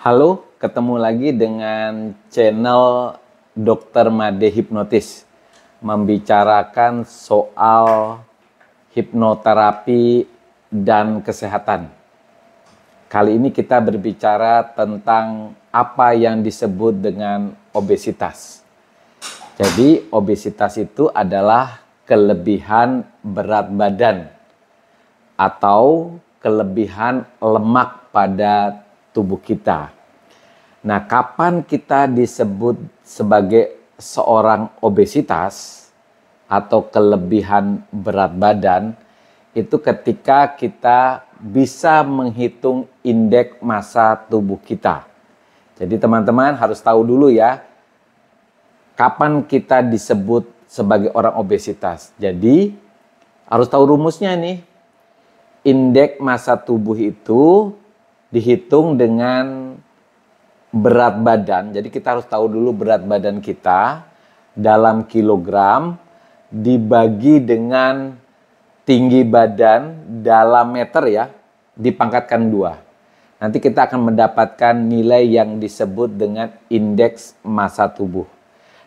Halo, ketemu lagi dengan channel Dr. Made Hipnotis, membicarakan soal hipnoterapi dan kesehatan. Kali ini kita berbicara tentang apa yang disebut dengan obesitas. Jadi obesitas itu adalah kelebihan berat badan atau kelebihan lemak pada tubuh kita. Nah, kapan kita disebut sebagai seorang obesitas atau kelebihan berat badan? Itu ketika kita bisa menghitung indeks massa tubuh kita. Jadi teman-teman harus tahu dulu ya, kapan kita disebut sebagai orang obesitas. Jadi harus tahu rumusnya nih. Indeks massa tubuh itu dihitung dengan berat badan. Jadi kita harus tahu dulu berat badan kita dalam kilogram dibagi dengan tinggi badan dalam meter ya, dipangkatkan 2. Nanti kita akan mendapatkan nilai yang disebut dengan indeks massa tubuh.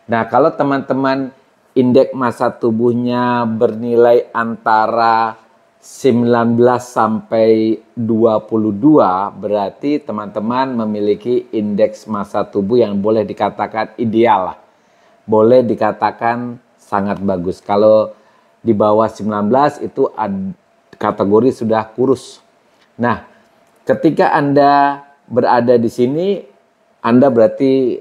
Nah, kalau teman-teman indeks massa tubuhnya bernilai antara 19 sampai 22, berarti teman-teman memiliki indeks massa tubuh yang boleh dikatakan ideal lah. Boleh dikatakan sangat bagus. Kalau di bawah 19 itu kategori sudah kurus. Nah, ketika Anda berada di sini, Anda berarti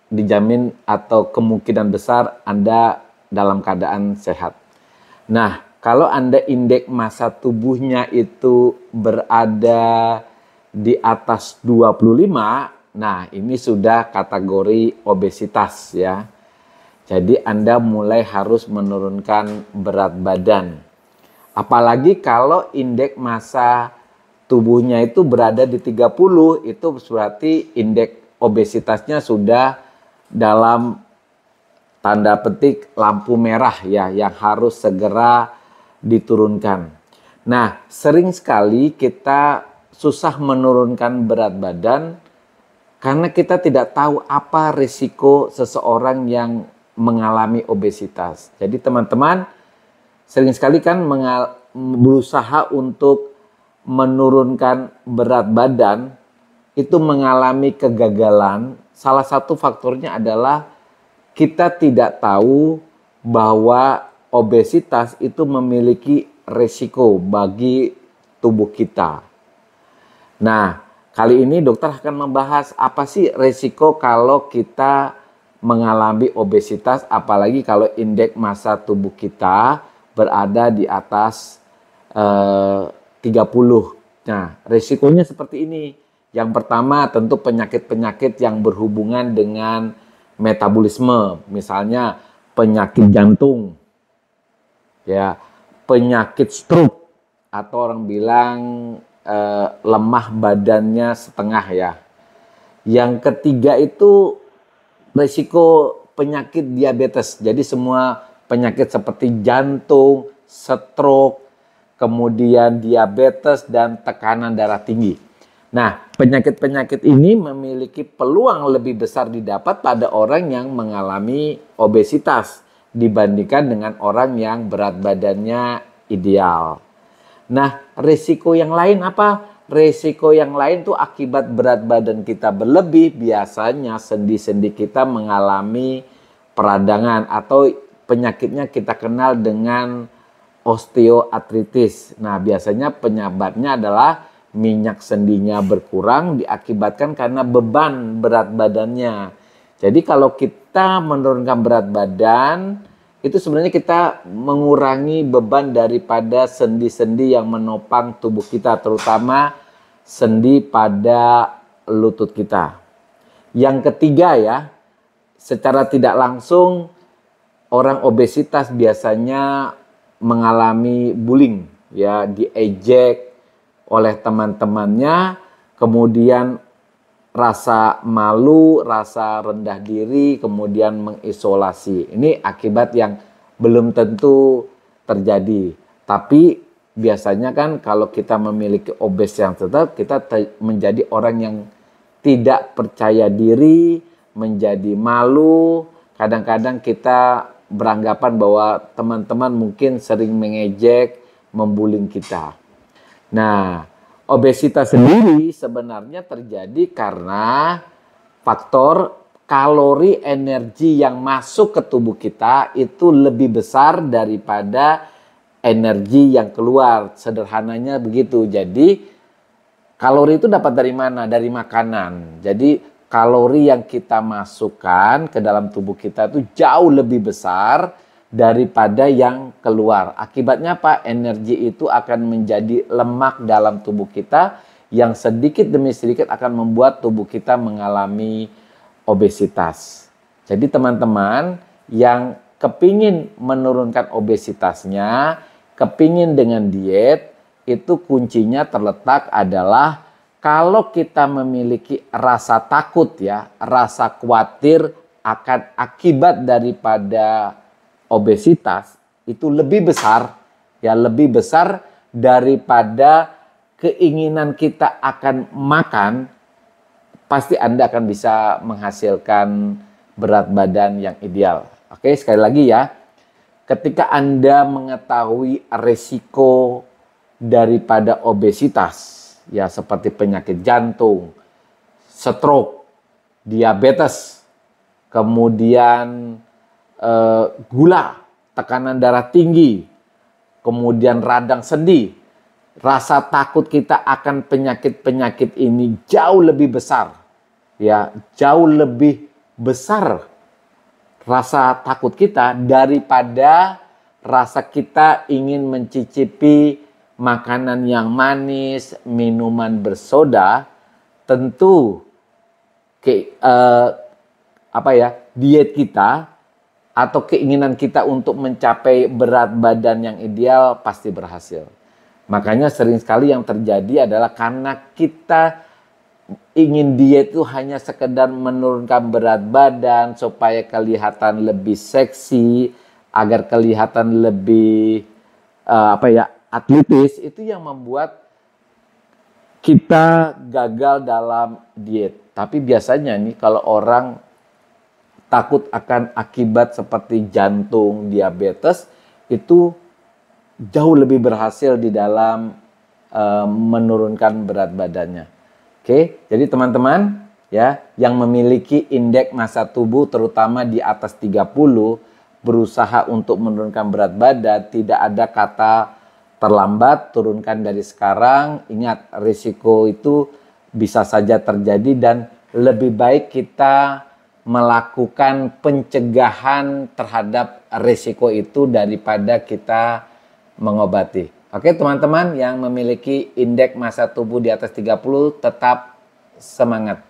dijamin atau kemungkinan besar Anda dalam keadaan sehat. Nah, kalau Anda indeks massa tubuhnya itu berada di atas 25, nah ini sudah kategori obesitas ya. Jadi Anda mulai harus menurunkan berat badan. Apalagi kalau indeks massa tubuhnya itu berada di 30, itu berarti indeks obesitasnya sudah dalam tanda petik lampu merah ya, yang harus segera diturunkan. Nah, sering sekali kita susah menurunkan berat badan karena kita tidak tahu apa risiko seseorang yang mengalami obesitas. Jadi teman-teman sering sekali kan berusaha untuk menurunkan berat badan itu mengalami kegagalan. Salah satu faktornya adalah kita tidak tahu bahwa obesitas itu memiliki resiko bagi tubuh kita. Nah, kali ini dokter akan membahas apa sih resiko kalau kita mengalami obesitas, apalagi kalau indeks massa tubuh kita berada di atas 30. Nah, resikonya seperti ini. Yang pertama tentu penyakit-penyakit yang berhubungan dengan metabolisme, misalnya penyakit jantung, ya, penyakit stroke, atau orang bilang lemah badannya setengah ya. Yang ketiga itu risiko penyakit diabetes. Jadi semua penyakit seperti jantung, stroke, kemudian diabetes dan tekanan darah tinggi. Nah, penyakit-penyakit ini memiliki peluang lebih besar didapat pada orang yang mengalami obesitas dibandingkan dengan orang yang berat badannya ideal. Nah, risiko yang lain apa? Risiko yang lain tuh akibat berat badan kita berlebih, biasanya sendi-sendi kita mengalami peradangan atau penyakitnya kita kenal dengan osteoartritis. Nah, biasanya penyebabnya adalah minyak sendinya berkurang diakibatkan karena beban berat badannya. Jadi kalau kita menurunkan berat badan, itu sebenarnya kita mengurangi beban daripada sendi-sendi yang menopang tubuh kita, terutama sendi pada lutut kita. Yang ketiga ya, secara tidak langsung orang obesitas biasanya mengalami bullying ya, diejek oleh teman-temannya, kemudian rasa malu, rasa rendah diri, kemudian mengisolasi. Ini akibat yang belum tentu terjadi. Tapi biasanya kan kalau kita memiliki obes yang tetap, kita menjadi orang yang tidak percaya diri, menjadi malu. Kadang-kadang kita beranggapan bahwa teman-teman mungkin sering mengejek, membuli kita. Nah, obesitas sendiri sebenarnya terjadi karena faktor kalori energi yang masuk ke tubuh kita itu lebih besar daripada energi yang keluar. Sederhananya begitu. Jadi kalori itu dapat dari mana? Dari makanan. Jadi kalori yang kita masukkan ke dalam tubuh kita itu jauh lebih besar daripada yang keluar. Akibatnya apa? Energi itu akan menjadi lemak dalam tubuh kita yang sedikit demi sedikit akan membuat tubuh kita mengalami obesitas. Jadi teman-teman yang kepingin menurunkan obesitasnya, kepingin dengan diet, itu kuncinya terletak adalah kalau kita memiliki rasa takut ya, rasa khawatir akan akibat daripada obesitas itu lebih besar ya, lebih besar daripada keinginan kita akan makan, pasti Anda akan bisa menghasilkan berat badan yang ideal. Oke, sekali lagi ya. Ketika Anda mengetahui resiko daripada obesitas, ya seperti penyakit jantung, stroke, diabetes, kemudian gula, tekanan darah tinggi, kemudian radang sendi, rasa takut kita akan penyakit-penyakit ini jauh lebih besar. Ya, jauh lebih besar rasa takut kita daripada rasa kita ingin mencicipi makanan yang manis, minuman bersoda. Tentu diet kita atau keinginan kita untuk mencapai berat badan yang ideal pasti berhasil. Makanya sering sekali yang terjadi adalah karena kita ingin diet itu hanya sekedar menurunkan berat badan supaya kelihatan lebih seksi, agar kelihatan lebih atletis, itu yang membuat kita gagal dalam diet. Tapi biasanya nih kalau orang takut akan akibat seperti jantung, diabetes, itu jauh lebih berhasil di dalam menurunkan berat badannya. Oke, jadi teman-teman ya yang memiliki indeks massa tubuh terutama di atas 30 berusaha untuk menurunkan berat badan, tidak ada kata terlambat, turunkan dari sekarang. Ingat, risiko itu bisa saja terjadi dan lebih baik kita melakukan pencegahan terhadap risiko itu daripada kita mengobati. Oke teman-teman yang memiliki indeks massa tubuh di atas 30 tetap semangat.